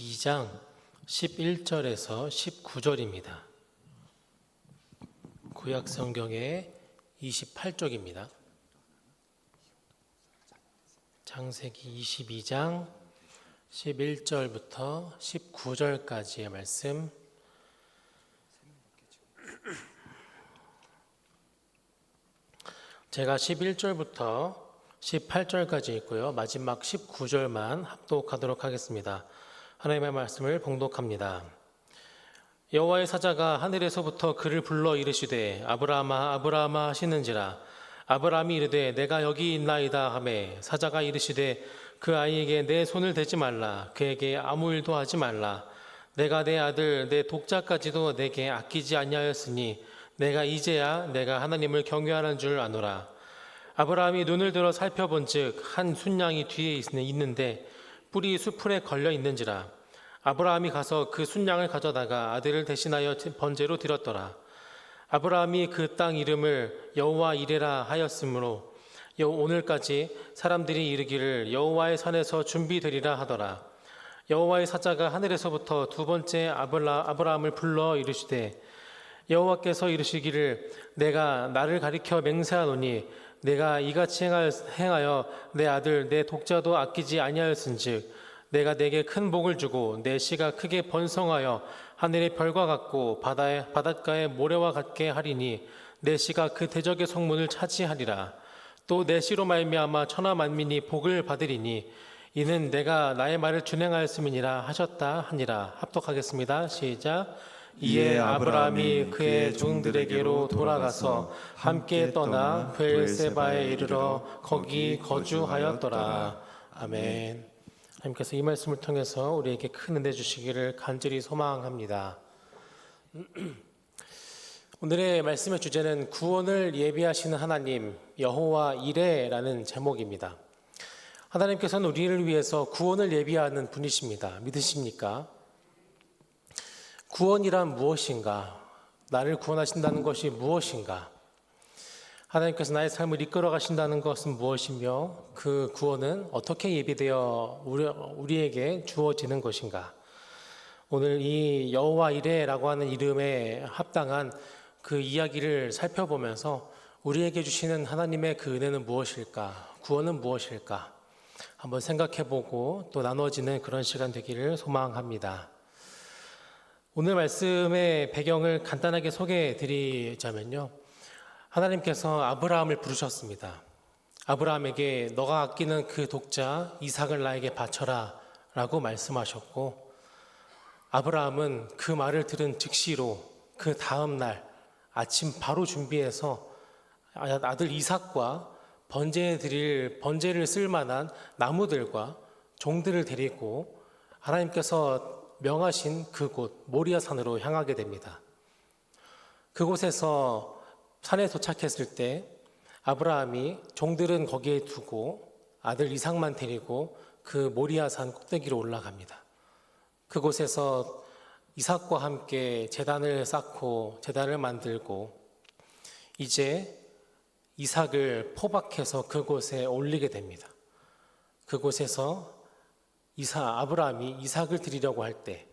22장 11절에서 19절입니다. 구약 성경의 28쪽입니다. 창세기 22장 11절부터 19절까지의 말씀. 제가 11절부터 18절까지 있고요. 마지막 19절만 합독하도록 하겠습니다. 하나님의 말씀을 봉독합니다. 여호와의 사자가 하늘에서부터 그를 불러 이르시되 아브라함아 아브라함아 하시는지라. 아브라함이 이르되 내가 여기 있나이다 하매 사자가 이르시되 그 아이에게 내 손을 대지 말라. 그에게 아무 일도 하지 말라. 내가 내 아들 내 독자까지도 내게 아끼지 아니하였으니 내가 이제야 내가 하나님을 경외하는 줄 아노라. 아브라함이 눈을 들어 살펴본즉 한 순양이 뒤에 있는데 뿔이 수풀에 걸려 있는지라. 아브라함이 가서 그 순양을 가져다가 아들을 대신하여 번제로 드렸더라. 아브라함이 그 땅 이름을 여호와 이레라 하였으므로 오늘까지 사람들이 이르기를 여호와의 산에서 준비되리라 하더라. 여호와의 사자가 하늘에서부터 두 번째 아브라함을 불러 이르시되 여호와께서 이르시기를 내가 나를 가리켜 맹세하노니 내가 이같이 행하여 내 아들 내 독자도 아끼지 아니하였은즉 내가 내게 큰 복을 주고 내 씨가 크게 번성하여 하늘의 별과 같고 바닷가의 모래와 같게 하리니 내 씨가 그 대적의 성문을 차지하리라. 또 내 씨로 말미암아 천하 만민이 복을 받으리니 이는 내가 나의 말을 준행하였음이니라 하셨다 하니라. 합독하겠습니다. 시작. 이에 아브라함이 그의 종들에게로 돌아가서 함께 떠나 브엘세바에 이르러 거기 거주하였더라. 아멘. 하나님께서 이 말씀을 통해서 우리에게 큰 은혜 주시기를 간절히 소망합니다. 오늘의 말씀의 주제는 구원을 예비하시는 하나님 여호와 이레라는 제목입니다. 하나님께서는 우리를 위해서 구원을 예비하는 분이십니다. 믿으십니까? 구원이란 무엇인가? 나를 구원하신다는 것이 무엇인가? 하나님께서 나의 삶을 이끌어 가신다는 것은 무엇이며 그 구원은 어떻게 예비되어 우리에게 주어지는 것인가? 오늘 이 여호와 이레라고 하는 이름에 합당한 그 이야기를 살펴보면서 우리에게 주시는 하나님의 그 은혜는 무엇일까? 구원은 무엇일까? 한번 생각해보고 또 나눠지는 그런 시간 되기를 소망합니다. 오늘 말씀의 배경을 간단하게 소개해 드리자면요. 하나님께서 아브라함을 부르셨습니다. 아브라함에게 너가 아끼는 그 독자 이삭을 나에게 바쳐라 라고 말씀하셨고, 아브라함은 그 말을 들은 즉시로 그 다음 날 아침 바로 준비해서 아들 이삭과 번제를 쓸 만한 나무들과 종들을 데리고 하나님께서 명하신 그곳 모리아 산으로 향하게 됩니다. 그곳에서 산에 도착했을 때 아브라함이 종들은 거기에 두고 아들 이삭만 데리고 그 모리아 산 꼭대기로 올라갑니다. 그곳에서 이삭과 함께 제단을 쌓고 제단을 만들고 이제 이삭을 포박해서 그곳에 올리게 됩니다. 그곳에서 아브라함이 이삭을 드리려고 할 때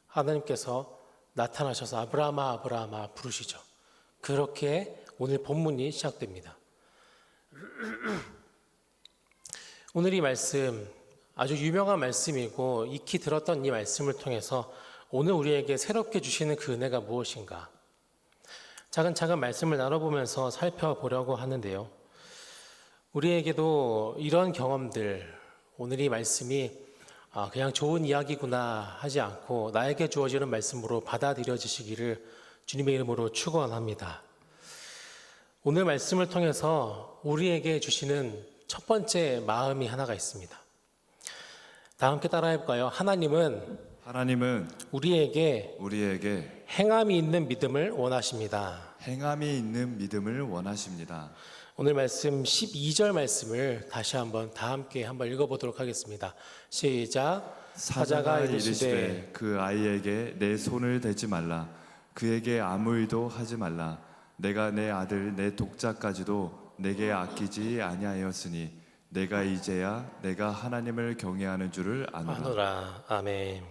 하나님께서 나타나셔서 아브라함아 아브라함아 부르시죠. 그렇게 오늘 본문이 시작됩니다. 오늘 이 말씀 아주 유명한 말씀이고 익히 들었던 이 말씀을 통해서 오늘 우리에게 새롭게 주시는 그 은혜가 무엇인가? 차근차근 말씀을 나눠보면서 살펴보려고 하는데요. 우리에게도 이런 경험들, 오늘 이 말씀이 그냥 좋은 이야기구나 하지 않고 나에게 주어지는 말씀으로 받아들여지시기를 주님의 이름으로 축원합니다. 오늘 말씀을 통해서 우리에게 주시는 첫 번째 마음이 하나가 있습니다. 다 함께 따라해볼까요? 하나님은 우리에게 행함이 있는 믿음을 원하십니다. 행함이 있는 믿음을 원하십니다. 오늘 말씀 12절 말씀을 다시 한번 다 함께 한번 읽어보도록 하겠습니다. 시작. 사자가 이르시되 그 아이에게 내 손을 대지 말라. 그에게 아무 일도 하지 말라. 내가 내 아들 내 독자까지도 내게 아끼지 아니하였으니 내가 이제야 내가 하나님을 경외하는 줄을 아노라. 아멘.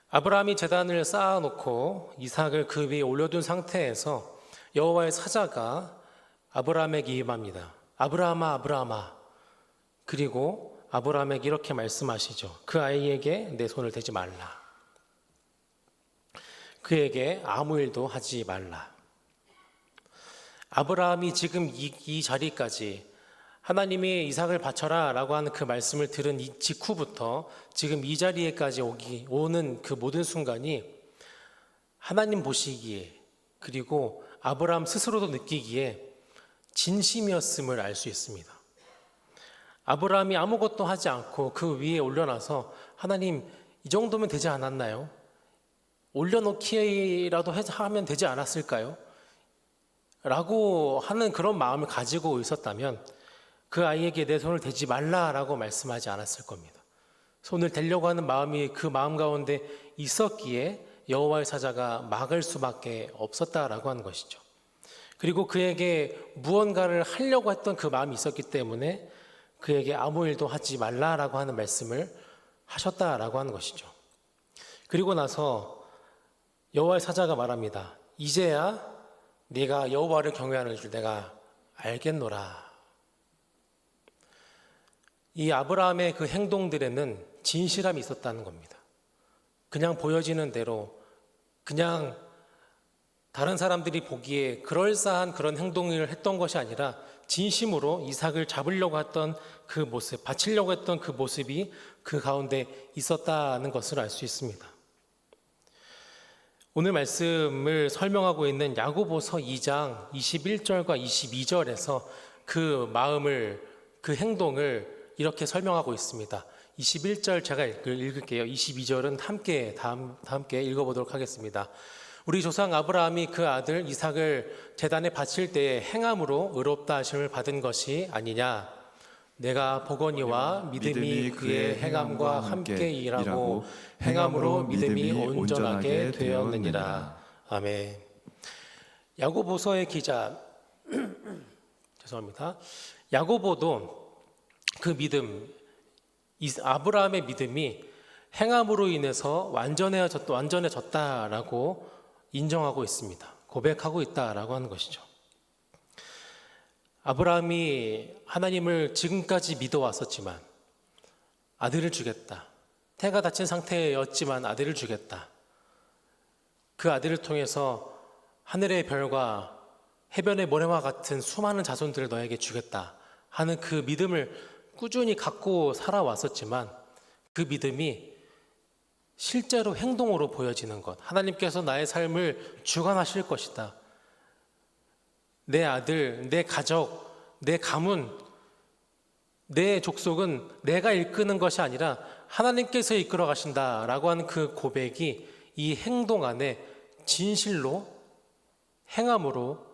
아브라함이 제단을 쌓아놓고 이삭을 그 위에 올려둔 상태에서 여호와의 사자가 아브라함에게 임합니다. 아브라함아, 아브라함아. 그리고 아브라함에게 이렇게 말씀하시죠. 그 아이에게 내 손을 대지 말라. 그에게 아무 일도 하지 말라. 아브라함이 지금 이 자리까지 하나님이 이삭을 바쳐라 라고 하는 그 말씀을 들은 이 직후부터 지금 이 자리에까지 오는 그 모든 순간이 하나님 보시기에, 그리고 아브라함 스스로도 느끼기에 진심이었음을 알 수 있습니다. 아브라함이 아무것도 하지 않고 그 위에 올려놔서 하나님, 이 정도면 되지 않았나요? 올려놓기라도 하면 되지 않았을까요? 라고 하는 그런 마음을 가지고 있었다면 그 아이에게 내 손을 대지 말라라고 말씀하지 않았을 겁니다. 손을 대려고 하는 마음이 그 마음 가운데 있었기에 여호와의 사자가 막을 수밖에 없었다라고 하는 것이죠. 그리고 그에게 무언가를 하려고 했던 그 마음이 있었기 때문에 그에게 아무 일도 하지 말라라고 하는 말씀을 하셨다라고 하는 것이죠. 그리고 나서 여호와의 사자가 말합니다. 이제야 네가 여호와를 경외하는 줄 내가 알겠노라. 이 아브라함의 그 행동들에는 진실함이 있었다는 겁니다. 그냥 보여지는 대로, 그냥 다른 사람들이 보기에 그럴싸한 그런 행동을 했던 것이 아니라 진심으로 이삭을 잡으려고 했던 그 모습, 바치려고 했던 그 모습이 그 가운데 있었다는 것을 알 수 있습니다. 오늘 말씀을 설명하고 있는 야고보서 2장 21절과 22절에서 그 마음을, 그 행동을 이렇게 설명하고 있습니다. 21절 제가 읽을게요. 22절은 다 함께 읽어보도록 하겠습니다. 우리 조상 아브라함이 그 아들 이삭을 제단에 바칠 때에 행함으로 의롭다 하심을 받은 것이 아니냐. 내가 보거니와 믿음이 그의 행함과 함께 일하고 행함으로 믿음이 온전하게 되었느니라. 아멘. 야고보서의 기자 죄송합니다. 야고보도 그 믿음, 아브라함의 믿음이 행함으로 인해서 완전해졌다라고 인정하고 있습니다. 고백하고 있다라고 하는 것이죠. 아브라함이 하나님을 지금까지 믿어왔었지만 아들을 주겠다. 태가 닫힌 상태였지만 아들을 주겠다. 그 아들을 통해서 하늘의 별과 해변의 모래와 같은 수많은 자손들을 너에게 주겠다 하는 그 믿음을 꾸준히 갖고 살아왔었지만 그 믿음이 실제로 행동으로 보여지는 것, 하나님께서 나의 삶을 주관하실 것이다. 내 아들, 내 가족, 내 가문, 내 족속은 내가 이끄는 것이 아니라 하나님께서 이끌어 가신다라고 하는 그 고백이 이 행동 안에 진실로 행함으로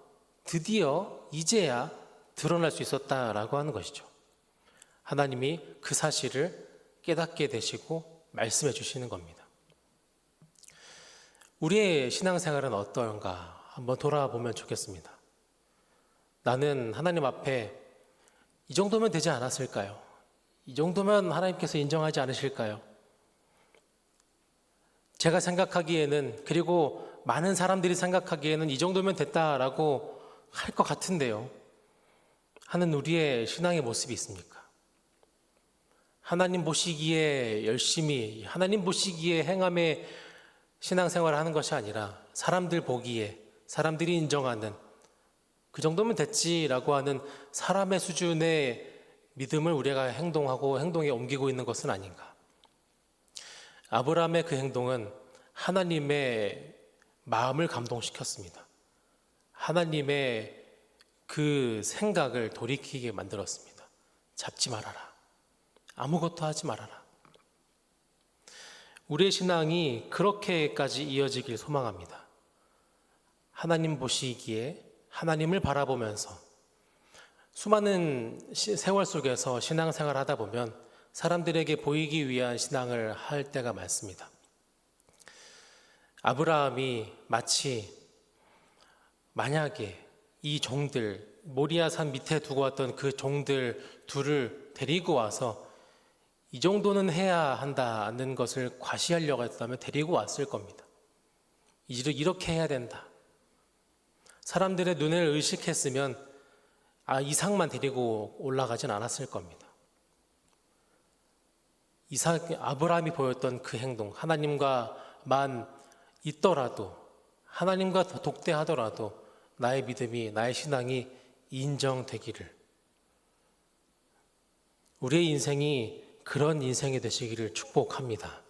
드디어 이제야 드러날 수 있었다라고 하는 것이죠. 하나님이 그 사실을 깨닫게 되시고 말씀해 주시는 겁니다. 우리의 신앙생활은 어떤가 한번 돌아보면 좋겠습니다. 나는 하나님 앞에 이 정도면 되지 않았을까요? 이 정도면 하나님께서 인정하지 않으실까요? 제가 생각하기에는, 그리고 많은 사람들이 생각하기에는 이 정도면 됐다라고 할 것 같은데요. 하는 우리의 신앙의 모습이 있습니까? 하나님 보시기에 열심히, 하나님 보시기에 행함의 신앙생활을 하는 것이 아니라 사람들 보기에, 사람들이 인정하는 그 정도면 됐지라고 하는 사람의 수준의 믿음을 우리가 행동하고 행동에 옮기고 있는 것은 아닌가. 아브라함의 그 행동은 하나님의 마음을 감동시켰습니다. 하나님의 그 생각을 돌이키게 만들었습니다. 잡지 말아라. 아무것도 하지 말아라. 우리의 신앙이 그렇게까지 이어지길 소망합니다. 하나님 보시기에 하나님을 바라보면서 수많은 세월 속에서 신앙생활을 하다 보면 사람들에게 보이기 위한 신앙을 할 때가 많습니다. 아브라함이 마치 만약에 이 종들, 모리아산 밑에 두고 왔던 그 종들 둘을 데리고 와서 이 정도는 해야 한다는 것을 과시하려고 했다면 데리고 왔을 겁니다. 이렇게 해야 된다. 사람들의 눈을 의식했으면 이삭만 데리고 올라가진 않았을 겁니다. 아브라함이 보였던 그 행동, 하나님과만 있더라도, 하나님과 독대하더라도 나의 믿음이, 나의 신앙이 인정되기를, 우리의 인생이 그런 인생이 되시기를 축복합니다.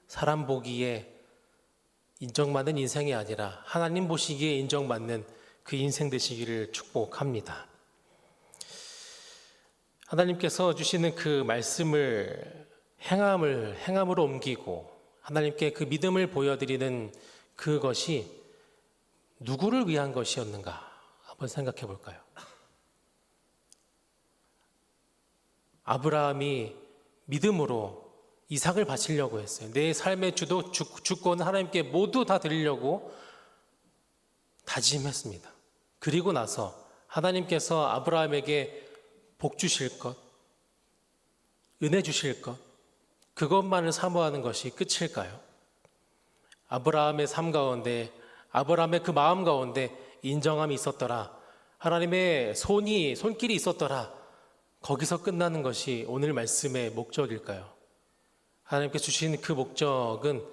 사람 보기에 인정받는 인생이 아니라 하나님 보시기에 인정받는 그 인생 되시기를 축복합니다. 하나님께서 주시는 그 말씀을 행함으로 옮기고 하나님께 그 믿음을 보여드리는 그것이 누구를 위한 것이었는가 한번 생각해 볼까요? 아브라함이 믿음으로 이삭을 바치려고 했어요. 내 삶의 주권을 하나님께 모두 다 드리려고 다짐했습니다. 그리고 나서 하나님께서 아브라함에게 복 주실 것, 은혜 주실 것, 그것만을 사모하는 것이 끝일까요? 아브라함의 삶 가운데, 아브라함의 그 마음 가운데 인정함이 있었더라, 하나님의 손길이 있었더라, 거기서 끝나는 것이 오늘 말씀의 목적일까요? 하나님께 주신 그 목적은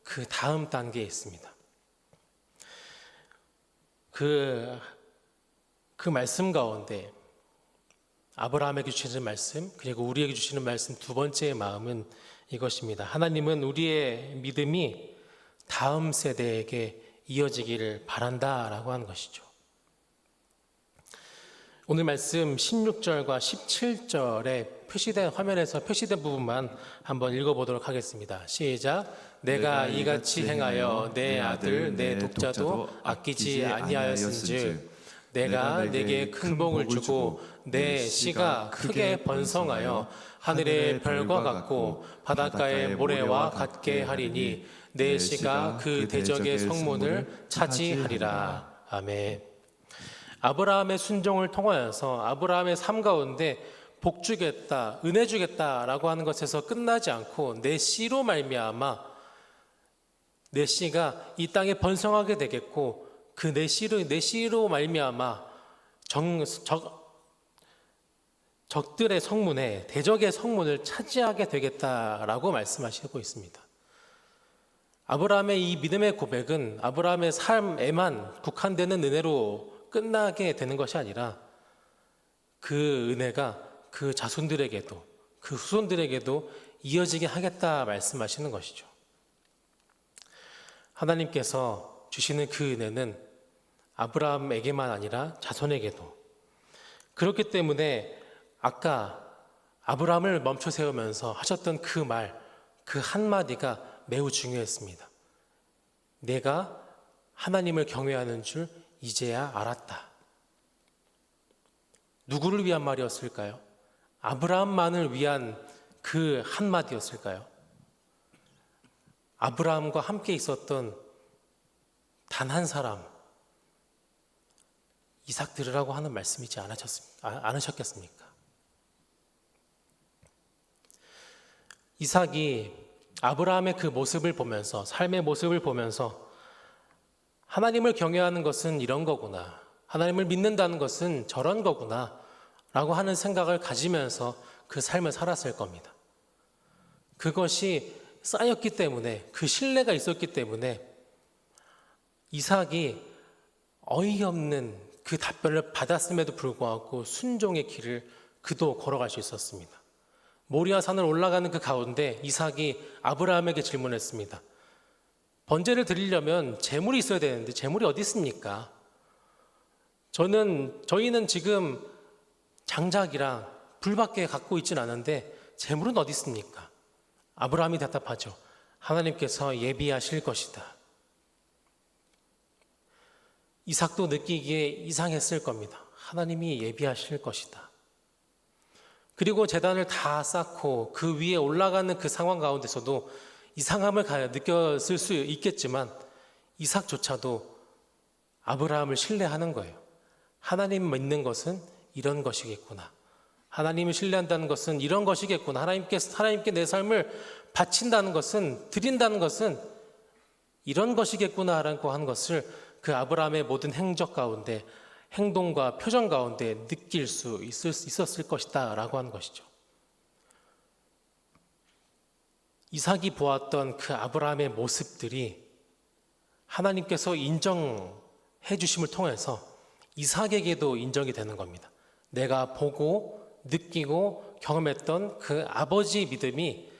그 다음 단계에 있습니다. 그 말씀 가운데 아브라함에게 주시는 말씀, 그리고 우리에게 주시는 말씀 두 번째의 마음은 이것입니다. 하나님은 우리의 믿음이 다음 세대에게 이어지기를 바란다라고 하는 것이죠. 오늘 말씀 16절과 17절에 화면에서 표시된 부분만 한번 읽어보도록 하겠습니다. 시작. 내가 이같이 행하여 내 아들 내 독자도 아끼지 아니하였은즉 내가 내게 큰 복을 주고 내 씨가 크게 번성하여 하늘의 별과 같고 바닷가의 모래와 같게 하리니 내 씨가 그 대적의 성문을 차지하리라. 아멘. 아브라함의 순종을 통하여서 아브라함의 삶 가운데 복 주겠다, 은혜 주겠다라고 하는 것에서 끝나지 않고 내 씨로 말미암아 내 씨가 이 땅에 번성하게 되겠고 그 내 씨로 말미암아 적들의 성문에 대적의 성문을 차지하게 되겠다라고 말씀하시고 있습니다. 아브라함의 이 믿음의 고백은 아브라함의 삶에만 국한되는 은혜로 끝나게 되는 것이 아니라 그 은혜가 그 자손들에게도 그 후손들에게도 이어지게 하겠다 말씀하시는 것이죠. 하나님께서 주시는 그 은혜는 아브라함에게만 아니라 자손에게도, 그렇기 때문에 아까 아브라함을 멈춰 세우면서 하셨던 그 말, 그 한마디가 매우 중요했습니다. 내가 하나님을 경외하는 줄 이제야 알았다. 누구를 위한 말이었을까요? 아브라함만을 위한 그 한마디였을까요? 아브라함과 함께 있었던 단 한 사람, 이삭 들으라고 하는 말씀이지 않으셨겠습니까? 이삭이 아브라함의 그 모습을 보면서, 삶의 모습을 보면서 하나님을 경외하는 것은 이런 거구나, 하나님을 믿는다는 것은 저런 거구나 라고 하는 생각을 가지면서 그 삶을 살았을 겁니다. 그것이 쌓였기 때문에, 그 신뢰가 있었기 때문에 이삭이 어이없는 그 답변을 받았음에도 불구하고 순종의 길을 그도 걸어갈 수 있었습니다. 모리아 산을 올라가는 그 가운데 이삭이 아브라함에게 질문했습니다. 번제를 드리려면 재물이 있어야 되는데 재물이 어디 있습니까? 저희는 지금 장작이랑 불밖에 갖고 있진 않은데 재물은 어디 있습니까? 아브라함이 대답하죠. 하나님께서 예비하실 것이다. 이삭도 느끼기에 이상했을 겁니다. 하나님이 예비하실 것이다. 그리고 제단을 다 쌓고 그 위에 올라가는 그 상황 가운데서도 이상함을 느꼈을 수 있겠지만 이삭조차도 아브라함을 신뢰하는 거예요. 하나님 믿는 것은 이런 것이겠구나. 하나님을 신뢰한다는 것은 이런 것이겠구나. 하나님께 내 삶을 바친다는 것은, 드린다는 것은 이런 것이겠구나라고 하는 것을 그 아브라함의 모든 행적 가운데, 행동과 표정 가운데 느낄 수 있었을 것이다 라고 하는 것이죠. 이삭이 보았던 그 아브라함의 모습들이 하나님께서 인정해 주심을 통해서 이삭에게도 인정이 되는 겁니다. 내가 보고 느끼고 경험했던 그 아버지의 믿음이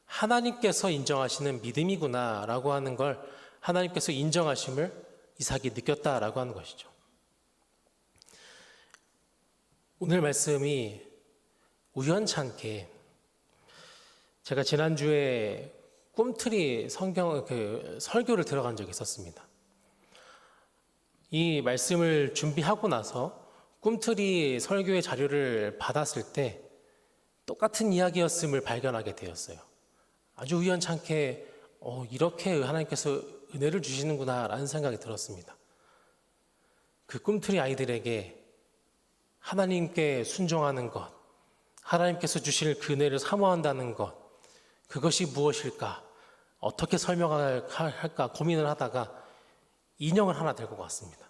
하나님께서 인정하시는 믿음이구나라고 하는 걸 하나님께서 인정하심을 이삭이 느꼈다라고 하는 것이죠. 오늘 말씀이 우연찮게 제가 지난주에 꿈틀이 설교를 들어간 적이 있었습니다. 이 말씀을 준비하고 나서 꿈틀이 설교의 자료를 받았을 때 똑같은 이야기였음을 발견하게 되었어요. 아주 우연찮게 이렇게 하나님께서 은혜를 주시는구나 라는 생각이 들었습니다. 그 꿈틀이 아이들에게 하나님께 순종하는 것, 하나님께서 주실 그 은혜를 사모한다는 것, 그것이 무엇일까? 어떻게 설명할까 고민을 하다가 인형을 하나 들고 갔습니다.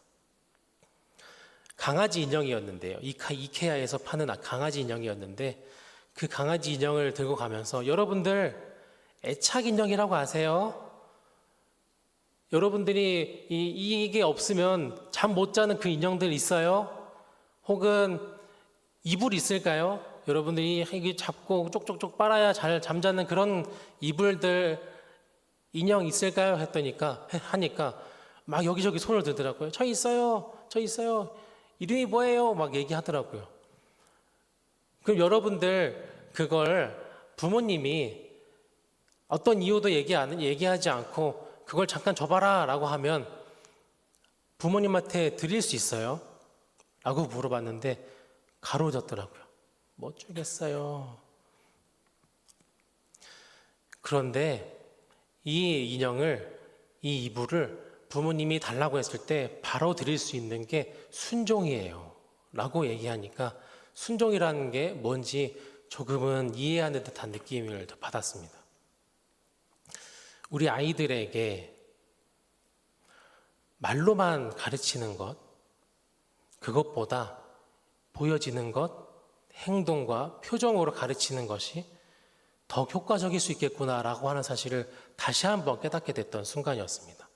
강아지 인형이었는데요. 이케아에서 파는 강아지 인형이었는데 그 강아지 인형을 들고 가면서 여러분들 애착 인형이라고 아세요? 여러분들이 이게 없으면 잠 못 자는 그 인형들 있어요? 혹은 이불 있을까요? 여러분들이 이게 잡고 쪽쪽쪽 빨아야 잘 잠자는 그런 이불들 인형 있을까요? 하니까 막 여기저기 손을 들더라고요. 저 있어요. 이름이 뭐예요? 막 얘기하더라고요. 그럼 여러분들 그걸 부모님이 어떤 이유도 얘기하지 않고 그걸 잠깐 줘봐라 라고 하면 부모님한테 드릴 수 있어요? 라고 물어봤는데 가로졌더라고요. 못 주겠어요. 그런데 이 이불을 부모님이 달라고 했을 때 바로 드릴 수 있는 게 순종이에요 라고 얘기하니까 순종이라는 게 뭔지 조금은 이해하는 듯한 느낌을 받았습니다. 우리 아이들에게 말로만 가르치는 것, 그것보다 보여지는 것, 행동과 표정으로 가르치는 것이 더 효과적일 수 있겠구나라고 하는 사실을 다시 한번 깨닫게 됐던 순간이었습니다.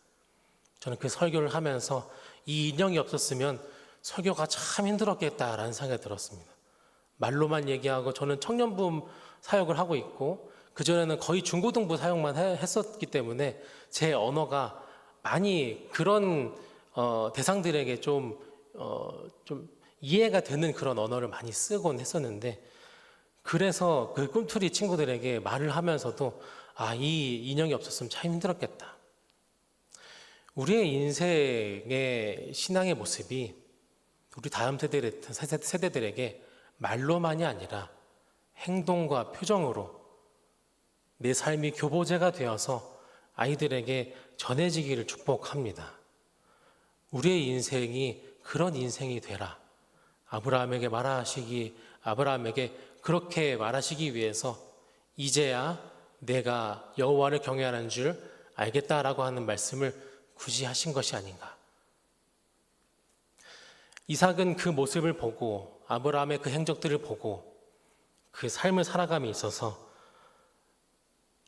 저는 그 설교를 하면서 이 인형이 없었으면 설교가 참 힘들었겠다라는 생각이 들었습니다. 말로만 얘기하고 저는 청년부 사역을 하고 있고 그전에는 거의 중고등부 사역만 했었기 때문에 제 언어가 많이 그런 대상들에게 좀 이해가 되는 그런 언어를 많이 쓰곤 했었는데 그래서 그 꿈틀이 친구들에게 말을 하면서도 이 인형이 없었으면 참 힘들었겠다. 우리의 인생의 신앙의 모습이 우리 다음 세대들에게 말로만이 아니라 행동과 표정으로 내 삶이 교보제가 되어서 아이들에게 전해지기를 축복합니다. 우리의 인생이 그런 인생이 되라. 아브라함에게 그렇게 말하시기 위해서 이제야 내가 여호와를 경외하는 줄 알겠다라고 하는 말씀을 굳이 하신 것이 아닌가. 이삭은 그 모습을 보고 아브라함의 그 행적들을 보고 그 삶을 살아감에 있어서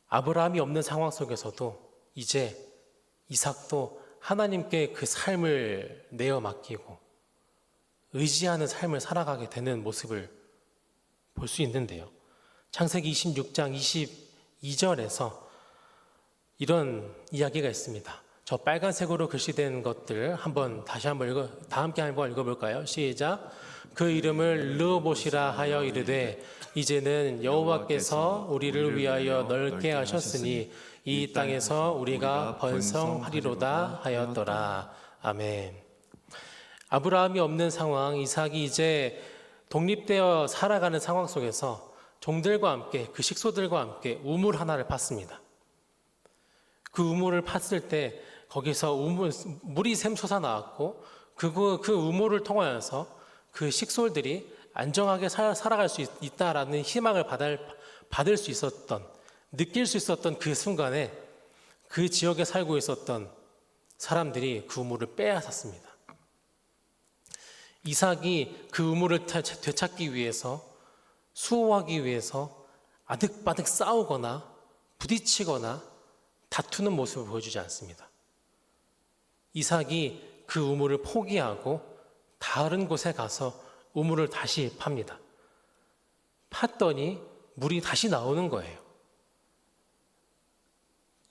아브라함이 없는 상황 속에서도 이제 이삭도 하나님께 그 삶을 내어 맡기고 의지하는 삶을 살아가게 되는 모습을 볼 수 있는데요. 창세기 26장 22절에서 이런 이야기가 있습니다. 저 빨간색으로 글씨된 것들 다 함께 한번 읽어볼까요? 시작. 그 이름을 르호봇이라 하여 이르되 이제는 여호와께서 우리를 위하여 넓게 하셨으니 이 땅에서 우리가 번성하리로다 하였더라. 아멘. 아브라함이 없는 상황, 이삭이 이제 독립되어 살아가는 상황 속에서 종들과 함께 그 식소들과 함께 우물 하나를 팠습니다. 그 우물을 팠을 때 거기서 물이 샘솟아 나왔고 그 우물을 통하여서 그 식솔들이 안정하게 살아갈 수 있다라는 희망을 받을 수 있었던, 느낄 수 있었던 그 순간에 그 지역에 살고 있었던 사람들이 그 우물을 빼앗았습니다. 이삭이 그 우물을 되찾기 위해서, 수호하기 위해서 아득바득 싸우거나 부딪히거나 다투는 모습을 보여주지 않습니다. 이삭이 그 우물을 포기하고 다른 곳에 가서 우물을 다시 팝니다. 팠더니 물이 다시 나오는 거예요.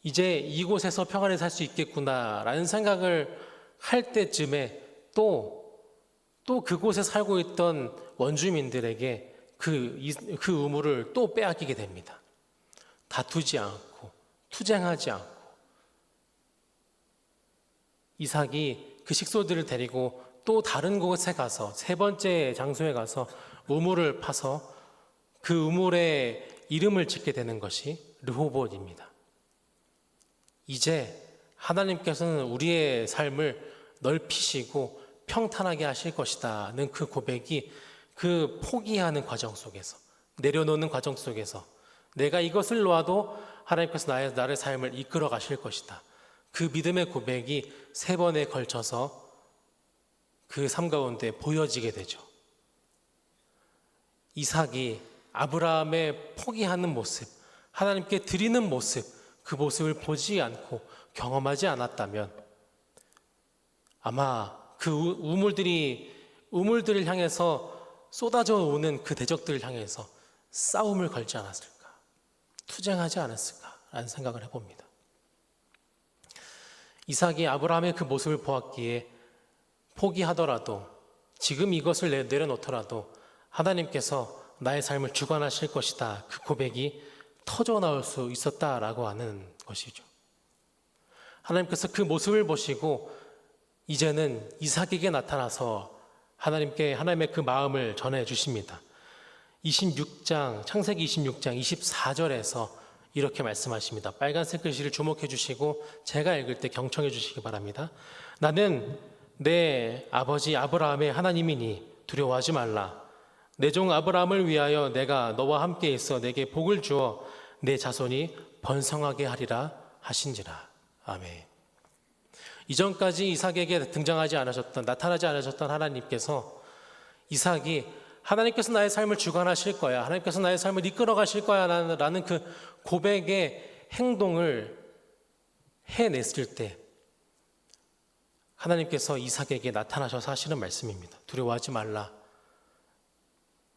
이제 이곳에서 평안히 살 수 있겠구나라는 생각을 할 때쯤에 또 그곳에 살고 있던 원주민들에게 그 우물을 또 빼앗기게 됩니다. 다투지 않고 투쟁하지 않고 이삭이 그 식소들을 데리고 또 다른 곳에 가서 세 번째 장소에 가서 우물을 파서 그 우물에 이름을 짓게 되는 것이 르호봇입니다. 이제 하나님께서는 우리의 삶을 넓히시고 평탄하게 하실 것이다는 그 고백이 그 포기하는 과정 속에서, 내려놓는 과정 속에서 내가 이것을 놓아도 하나님께서 나의 삶을 이끌어 가실 것이다. 그 믿음의 고백이 세 번에 걸쳐서 그 삶 가운데 보여지게 되죠. 이삭이 아브라함의 포기하는 모습, 하나님께 드리는 모습, 그 모습을 보지 않고 경험하지 않았다면 아마 그 우물들을 향해서 쏟아져 오는 그 대적들을 향해서 싸움을 걸지 않았을까, 투쟁하지 않았을까라는 생각을 해봅니다. 이삭이 아브라함의 그 모습을 보았기에 포기하더라도, 지금 이것을 내려놓더라도 하나님께서 나의 삶을 주관하실 것이다, 그 고백이 터져 나올 수 있었다라고 하는 것이죠. 하나님께서 그 모습을 보시고 이제는 이삭에게 나타나서 하나님의 그 마음을 전해 주십니다. 창세기 26장 24절에서 이렇게 말씀하십니다. 빨간색 글씨를 주목해 주시고 제가 읽을 때 경청해 주시기 바랍니다. 나는 내 아버지 아브라함의 하나님이니 두려워하지 말라. 내 종 아브라함을 위하여 내가 너와 함께 있어 내게 복을 주어 내 자손이 번성하게 하리라 하신지라. 아멘. 이전까지 이삭에게 나타나지 않으셨던 하나님께서 이삭이 하나님께서 나의 삶을 주관하실 거야, 하나님께서 나의 삶을 이끌어 가실 거야 라는 그 고백의 행동을 해냈을 때 하나님께서 이삭에게 나타나셔서 하시는 말씀입니다. 두려워하지 말라.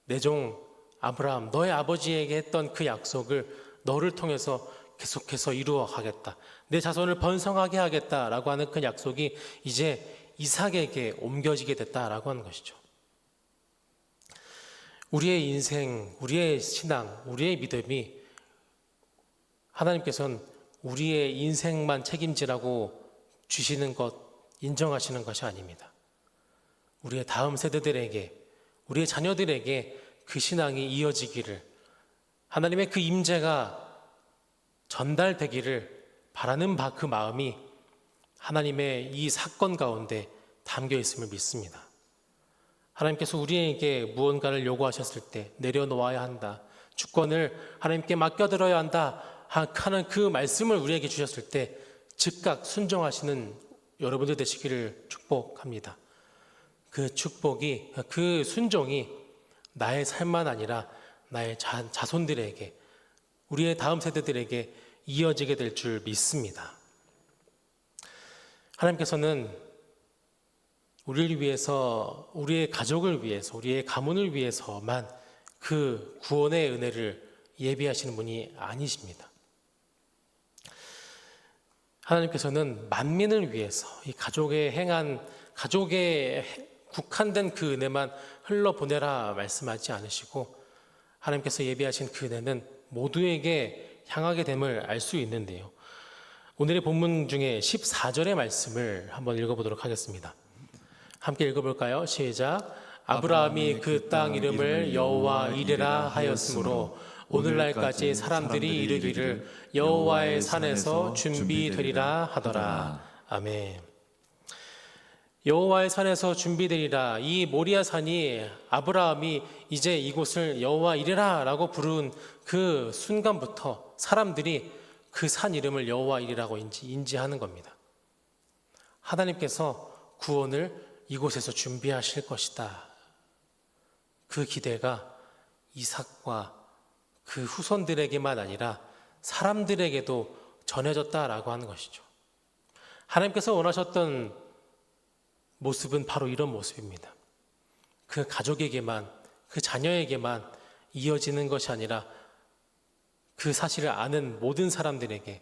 내 종 아브라함, 너의 아버지에게 했던 그 약속을 너를 통해서 계속해서 이루어 가겠다. 내 자손을 번성하게 하겠다라고 하는 그 약속이 이제 이삭에게 옮겨지게 됐다라고 하는 것이죠. 우리의 인생, 우리의 신앙, 우리의 믿음이 하나님께서는 우리의 인생만 책임지라고 주시는 것, 인정하시는 것이 아닙니다. 우리의 다음 세대들에게, 우리의 자녀들에게 그 신앙이 이어지기를, 하나님의 그 임재가 전달되기를 바라는 그 마음이 하나님의 이 사건 가운데 담겨 있음을 믿습니다. 하나님께서 우리에게 무언가를 요구하셨을 때 내려놓아야 한다, 주권을 하나님께 맡겨드려야 한다 하는 그 말씀을 우리에게 주셨을 때 즉각 순종하시는 여러분들 되시기를 축복합니다. 그 축복이, 그 순종이 나의 삶만 아니라 나의 자손들에게, 우리의 다음 세대들에게 이어지게 될 줄 믿습니다. 하나님께서는 우리를 위해서, 우리의 가족을 위해서, 우리의 가문을 위해서만 그 구원의 은혜를 예비하시는 분이 아니십니다. 하나님께서는 만민을 위해서 이 가족에 국한된 그 은혜만 흘러보내라 말씀하지 않으시고, 하나님께서 예비하신 그 은혜는 모두에게 향하게 됨을 알 수 있는데요. 오늘의 본문 중에 14절의 말씀을 한번 읽어보도록 하겠습니다. 함께 읽어볼까요? 시작. 아브라함이 그 땅 이름을 여호와 이레라 하였으므로 오늘날까지 사람들이 이르기를 여호와의 산에서 준비되리라 하더라. 아멘. 여호와의 산에서 준비되리라. 이 모리아 산이 아브라함이 이제 이곳을 여호와 이레라 라고 부른 그 순간부터 사람들이 그 산 이름을 여호와 이레라고 인지하는 겁니다. 하나님께서 구원을 이곳에서 준비하실 것이다. 그 기대가 이삭과 그 후손들에게만 아니라 사람들에게도 전해졌다라고 하는 것이죠. 하나님께서 원하셨던 모습은 바로 이런 모습입니다. 그 가족에게만, 그 자녀에게만 이어지는 것이 아니라 그 사실을 아는 모든 사람들에게,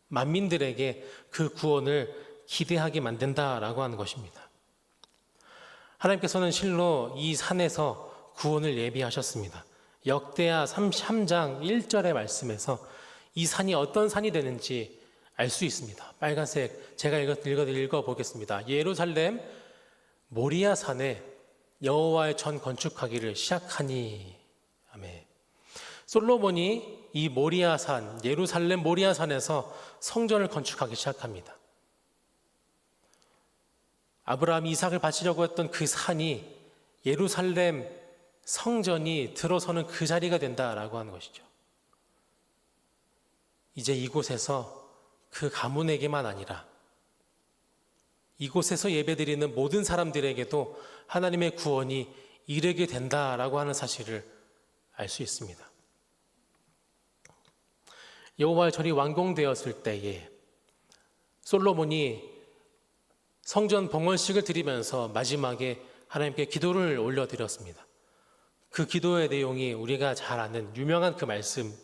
만민들에게 그 구원을 기대하게 만든다라고 하는 것입니다. 하나님께서는 실로 이 산에서 구원을 예비하셨습니다. 역대하 33장 1절의 말씀에서 이 산이 어떤 산이 되는지 알 수 있습니다. 빨간색 제가 읽어 보겠습니다. 예루살렘 모리아 산에 여호와의 전 건축하기를 시작하니. 아멘. 솔로몬이 이 모리아 산, 예루살렘 모리아 산에서 성전을 건축하기 시작합니다. 아브라함이 이삭을 바치려고 했던 그 산이 예루살렘 성전이 들어서는 그 자리가 된다라고 하는 것이죠. 이제 이곳에서 그 가문에게만 아니라 이곳에서 예배드리는 모든 사람들에게도 하나님의 구원이 이르게 된다라고 하는 사실을 알 수 있습니다. 여호와의 절이 완공되었을 때에 솔로몬이 성전 봉헌식을 드리면서 마지막에 하나님께 기도를 올려드렸습니다. 그 기도의 내용이 우리가 잘 아는 유명한 그 말씀,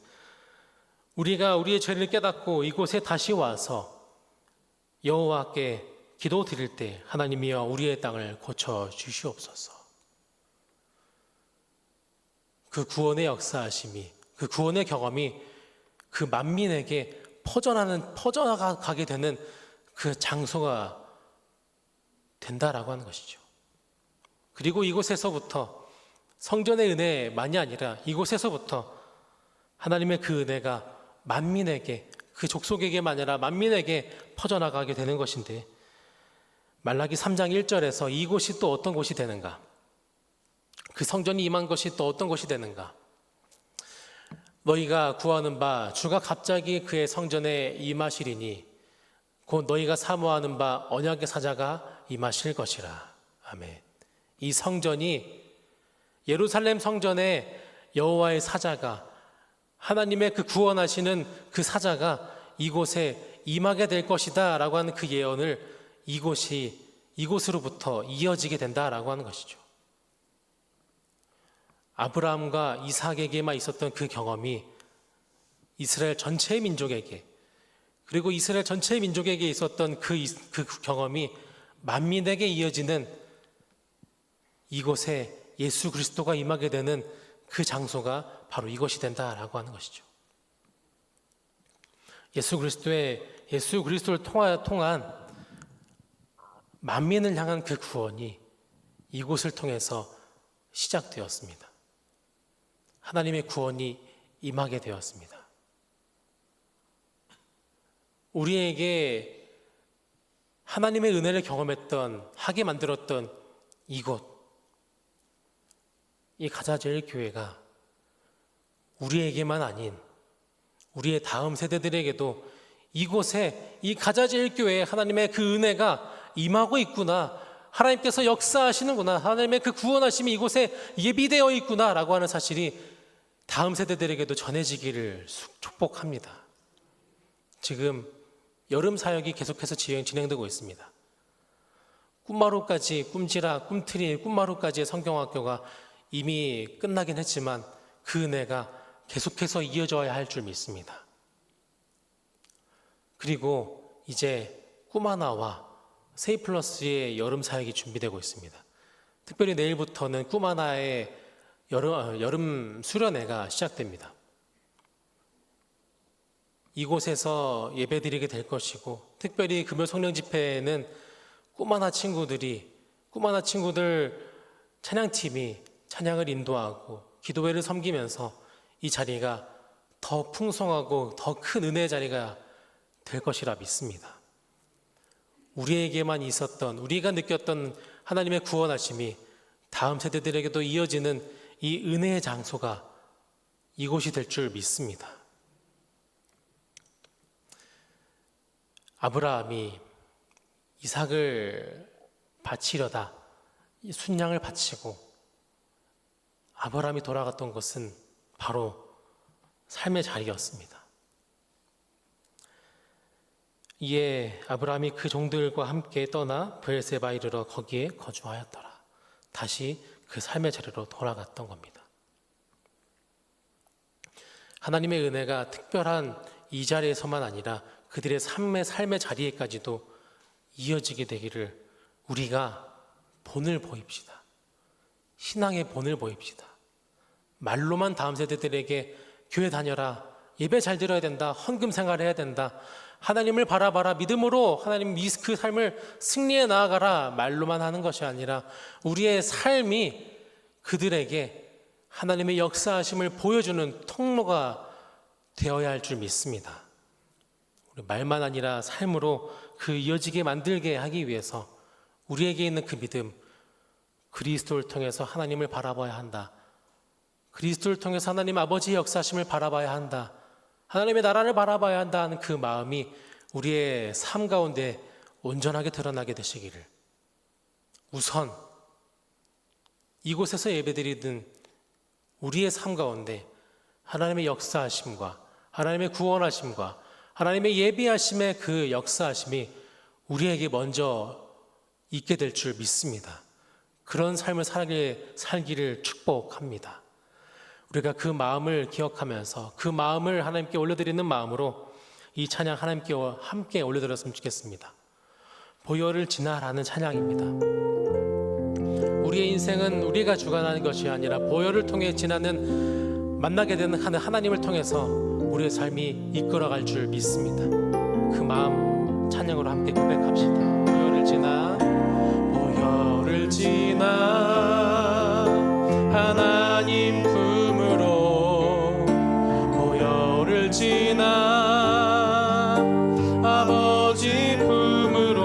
우리가 우리의 죄를 깨닫고 이곳에 다시 와서 여호와께 기도 드릴 때 하나님이여 우리의 땅을 고쳐 주시옵소서. 그 구원의 역사하심이, 그 구원의 경험이 그 만민에게 퍼져나가게 되는 그 장소가 된다라고 하는 것이죠. 그리고 이곳에서부터 성전의 은혜만이 아니라 이곳에서부터 하나님의 그 은혜가 만민에게, 그 족속에게만 아니라 만민에게 퍼져나가게 되는 것인데, 말라기 3장 1절에서 이곳이 또 어떤 곳이 되는가? 그 성전이 임한 것이 또 어떤 곳이 되는가? 너희가 구하는 바 주가 갑자기 그의 성전에 임하시리니 곧 너희가 사모하는 바 언약의 사자가 임하실 것이라. 아멘. 이 성전이, 예루살렘 성전에 여호와의 사자가, 하나님의 그 구원하시는 그 사자가 이곳에 임하게 될 것이다 라고 하는 그 예언을 이곳으로부터 이어지게 된다라고 하는 것이죠. 아브라함과 이삭에게만 있었던 그 경험이 이스라엘 전체의 민족에게, 그리고 이스라엘 전체의 민족에게 있었던 그 경험이 만민에게 이어지는 이곳에 예수 그리스도가 임하게 되는 그 장소가 바로 이것이 된다라고 하는 것이죠. 예수 그리스도를 통한 만민을 향한 그 구원이 이곳을 통해서 시작되었습니다. 하나님의 구원이 임하게 되었습니다. 우리에게 하나님의 은혜를 하게 만들었던 이곳, 이 가자제일 교회가 우리에게만 아닌 우리의 다음 세대들에게도 이곳에, 이 가자제일 교회에 하나님의 그 은혜가 임하고 있구나, 하나님께서 역사하시는구나, 하나님의 그 구원하심이 이곳에 예비되어 있구나 라고 하는 사실이 다음 세대들에게도 전해지기를 축복합니다. 지금 여름 사역이 계속해서 진행되고 있습니다. 꿈마루까지, 꿈틀이 꿈마루까지의 성경학교가 이미 끝나긴 했지만 그 은혜가 계속해서 이어져야 할 줄 믿습니다. 그리고 이제 꿈하나와 세이플러스의 여름 사역이 준비되고 있습니다. 특별히 내일부터는 꿈하나의 여름 수련회가 시작됩니다. 이곳에서 예배드리게 될 것이고, 특별히 금요 성령 집회에는 꿈하나 친구들 찬양팀이 찬양을 인도하고 기도회를 섬기면서 이 자리가 더 풍성하고 더 큰 은혜의 자리가 될 것이라 믿습니다. 우리에게만 있었던, 우리가 느꼈던 하나님의 구원하심이 다음 세대들에게도 이어지는 이 은혜의 장소가 이곳이 될 줄 믿습니다. 아브라함이 이삭을 바치려다 이 순양을 바치고 아브라함이 돌아갔던 것은 바로 삶의 자리였습니다. 이에 아브라함이 그 종들과 함께 떠나 브엘세바에 이르러 거기에 거주하였더라. 다시 그 삶의 자리로 돌아갔던 겁니다. 하나님의 은혜가 특별한 이 자리에서만 아니라 그들의 삶의 자리에까지도 이어지게 되기를 우리가 본을 보입시다. 신앙의 본을 보입시다. 말로만 다음 세대들에게 교회 다녀라, 예배 잘 드려야 된다, 헌금 생활해야 된다, 하나님을 바라봐라, 믿음으로 하나님 그 삶을 승리해 나아가라, 말로만 하는 것이 아니라 우리의 삶이 그들에게 하나님의 역사하심을 보여주는 통로가 되어야 할 줄 믿습니다. 우리 말만 아니라 삶으로 그 이어지게 만들게 하기 위해서 우리에게 있는 그 믿음, 그리스도를 통해서 하나님을 바라봐야 한다. 그리스도를 통해서 하나님 아버지의 역사하심을 바라봐야 한다. 하나님의 나라를 바라봐야 한다는 그 마음이 우리의 삶 가운데 온전하게 드러나게 되시기를, 우선 이곳에서 예배드리는 우리의 삶 가운데 하나님의 역사하심과 하나님의 구원하심과 하나님의 예비하심의 그 역사하심이 우리에게 먼저 있게 될 줄 믿습니다. 그런 삶을 살기를 축복합니다. 우리가 그 마음을 기억하면서 그 마음을 하나님께 올려드리는 마음으로 이 찬양 하나님께 함께 올려드렸으면 좋겠습니다. 보혈을 지나라는 찬양입니다. 우리의 인생은 우리가 주관하는 것이 아니라 보혈을 통해 지나는 만나게 되는 하나님을 통해서 우리의 삶이 이끌어갈 줄 믿습니다. 그 마음 찬양으로 함께 고백합시다. 보혈을 지나 하나님 품으로, 보혈을 지나 아버지 품으로,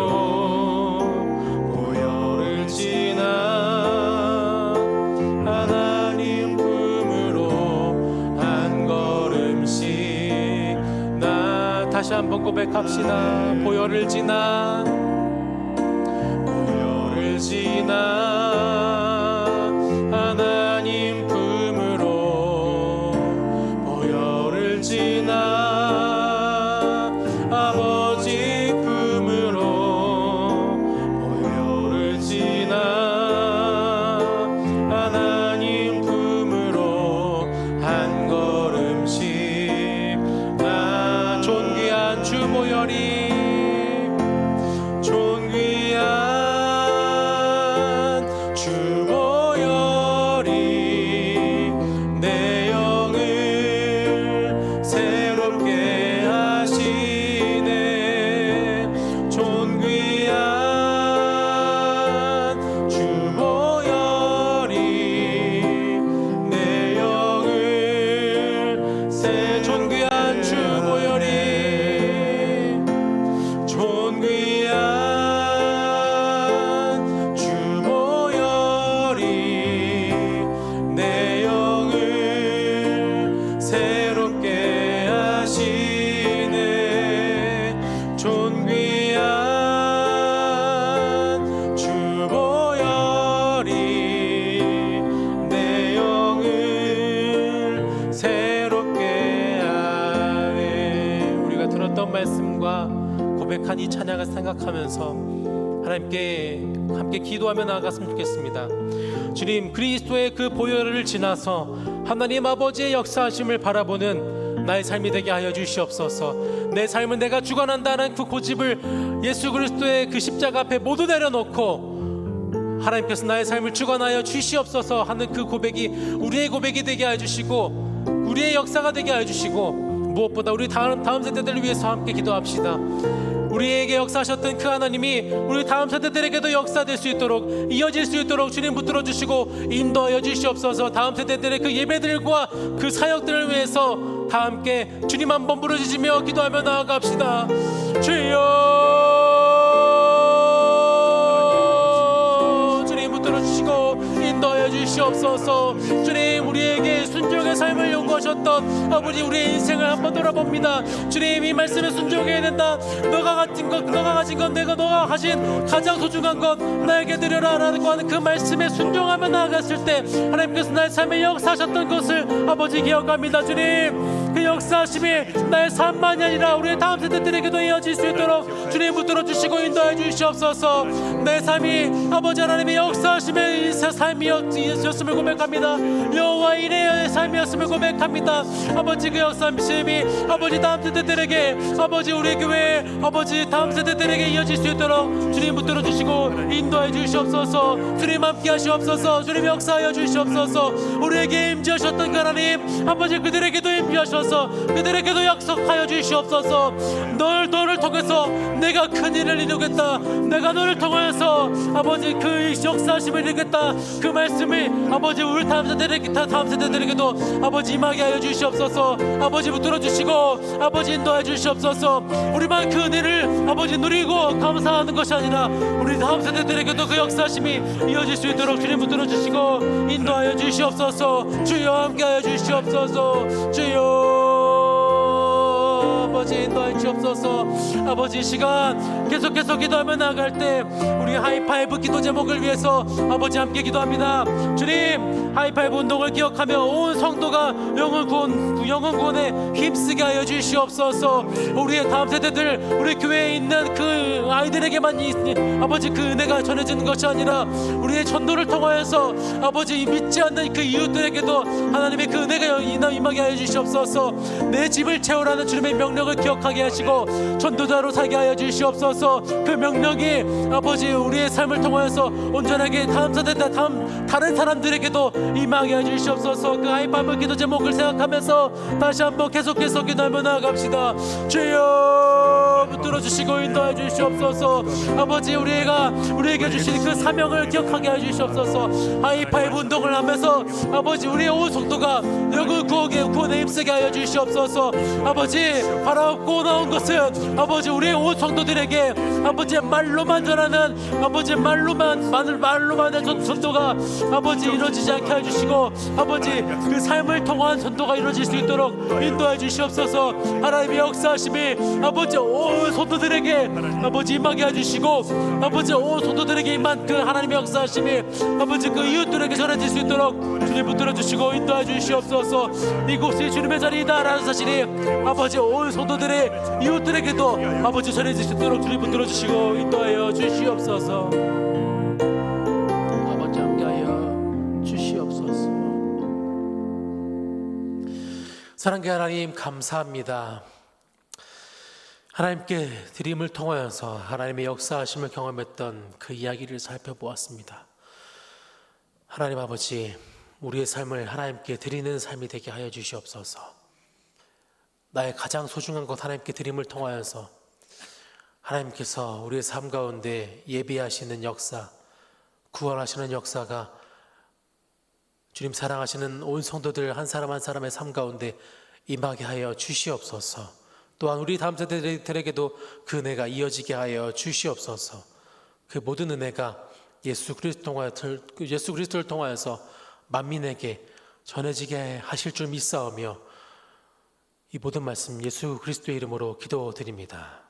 보혈을 지나 하나님 품으로 한 걸음씩 나. 다시 한번 고백합시다. 보혈을 지나, 보혈을 지나 하나님 품으로, 보혈을 지나 아버지 품으로, 보혈을 지나 하나님 품으로 한 걸음씩 나. 존귀한 주 보혈이, 존귀한 주 보혈이 내 영을 새롭게 하시네. 존귀한 주 보혈이 내 영을 존귀한 주 보혈이, 존귀한 주 보혈이 내 영을 새롭게 하시네. 존귀한 주 보혈이 내 영을 새롭게 하네. 우리가 들었던 말씀과 고백한 이 찬양을 생각하면서 하나님께 함께 기도하며 나아갔으면 좋겠습니다. 주님, 그리스도의 그 보혈을 지나서 하나님 아버지의 역사하심을 바라보는 나의 삶이 되게 하여 주시옵소서. 내 삶은 내가 주관한다는 그 고집을 예수 그리스도의 그 십자가 앞에 모두 내려놓고 하나님께서 나의 삶을 주관하여 주시옵소서 하는 그 고백이 우리의 고백이 되게 하여 주시고 우리의 역사가 되게 하여 주시고, 무엇보다 우리 다음 세대들을 위해서 함께 기도합시다. 우리에게 역사하셨던 그 하나님이 우리 다음 세대들에게도 역사될 수 있도록, 이어질 수 있도록 주님 붙들어 주시고 인도하여 주시옵소서. 다음 세대들의 그 예배들과 그 사역들을 위해서 다 함께 주님 한번 부르짖으며 기도하며 나아갑시다. 주여 주시옵소서. 주님, 우리에게 순종의 삶을 요구하셨던 아버지 우리의 인생을 한번 돌아봅니다. 주님, 이 말씀에 순종해야 된다. 너가 가진 것 너가 가진 가장 소중한 것 나에게 드려라 라고 하는 그 말씀에 순종하며 나아갔을 때 하나님께서 나의 삶에 역사하셨던 것을 아버지 기억합니다. 주님, 그 역사하심이 나의 삶만이 아니라 우리의 다음 세대들에게도 이어질 수 있도록 주님 붙들어 주시고 인도해 주시옵소서. 내 삶이 아버지 하나님의 역사하심의 삶이었음을 고백합니다. 여호와 이레의 삶이었음을 고백합니다. 아버지 그 역사하심이 아버지 다음 세대들에게 아버지 우리 교회 아버지 다음 세대들에게 이어질 수 있도록 주님 붙들어 주시고 인도해 주시옵소서. 주님 함께 하시옵소서. 주님 역사하여 주시옵소서. 우리에게 임재하셨던 그 하나님 아버지 그들에게도 임재하셔서 그들에게도 약속하여 주시옵소서. 너를 통해서 내가 큰 일을 이루겠다. 내가 너를 통하여서 아버지 그 역사하심을 이루겠다. 그 말씀을 아버지 우리 다음 세대들에게도 아버지 임하게 하여 주시옵소서. 아버지 붙들어 주시고 아버지 인도해 주시옵소서. 우리만 그 은혜를 아버지 누리고 감사하는 것이 아니라 우리 다음 세대들에게도 그 역사하심이 이어질 수 있도록 주님 붙들어 주시고 인도하여 주시옵소서. 주여 함께하여 주시옵소서. 주여 아버지 인도하여 주옵소서. 아버지 이 시간 계속해서 기도하며 나아갈 때 우리 하이파이브 기도 제목을 위해서 아버지 함께 기도합니다. 주님, 하이파이브 운동을 기억하며 온 성도가 영혼 구원에 힘쓰게 하여 주시옵소서. 우리의 다음 세대들 우리 교회에 있는 그 아이들에게만 아버지 그 은혜가 전해지는 것이 아니라 우리의 전도를 통하여서 아버지 믿지 않는 그 이웃들에게도 하나님의 그 은혜가 임하게 하여 주시옵소서. 내 집을 채우라는 주님의 명령을 기억하게 하시고 전도자로 살게 하여 주시옵소서. 그 명령이 아버지 우리의 삶을 통하여서 온전하게 다음 세대 다른 사람들에게도 임하게 해 주시옵소서. 그 하이파이브 기도 제목을 생각하면서 다시 한번 계속해서 기도하며 나아갑시다. 주여 붙들어 주시고 인도해 주시옵소서. 아버지 우리에게 주신 그 사명을 기억하게 해 주시옵소서. 하이파이브 운동을 하면서 아버지 우리의 온 성도가 영혼 구원에 힘쓰게 하여 주시옵소서. 아버지 바라옵고 나온 것은 아버지 우리의 온 성도들에게 아버지 말로만 전하는 아버지 말로만 하는 전도가 아버지 이루어지지 않게 해주시고 아버지 그 삶을 통한 전도가 이루어질 수 있도록 인도해 주시옵소서. 하나님의 역사하심이 아버지 온 성도들에게 아버지 임하게 해주시고 아버지 온 성도들에게 임한 그 하나님의 역사하심이 아버지 그 이웃들에게 전해질 수 있도록 주님 붙들어 주시고 인도해 주시옵소서. 이곳이 주님의 자리이다라는 사실이 아버지 온 성도들의 이웃들에게도 아버지 전해질 수 있도록 주님 붙들어 주시고 인도하여 주시옵소서. 아버지 함께하여 주시옵소서. 사랑의 하나님 감사합니다. 하나님께 드림을 통하여서 하나님의 역사하심을 경험했던 그 이야기를 살펴보았습니다. 하나님 아버지, 우리의 삶을 하나님께 드리는 삶이 되게 하여 주시옵소서. 나의 가장 소중한 것 하나님께 드림을 통하여서 하나님께서 우리의 삶 가운데 예비하시는 역사, 구원하시는 역사가 주님 사랑하시는 온 성도들 한 사람 한 사람의 삶 가운데 임하게 하여 주시옵소서. 또한 우리 다음 세대들에게도 그 은혜가 이어지게 하여 주시옵소서. 그 모든 은혜가 예수 그리스도를 통하여서 만민에게 전해지게 하실 줄 믿사오며 이 모든 말씀 예수 그리스도의 이름으로 기도드립니다.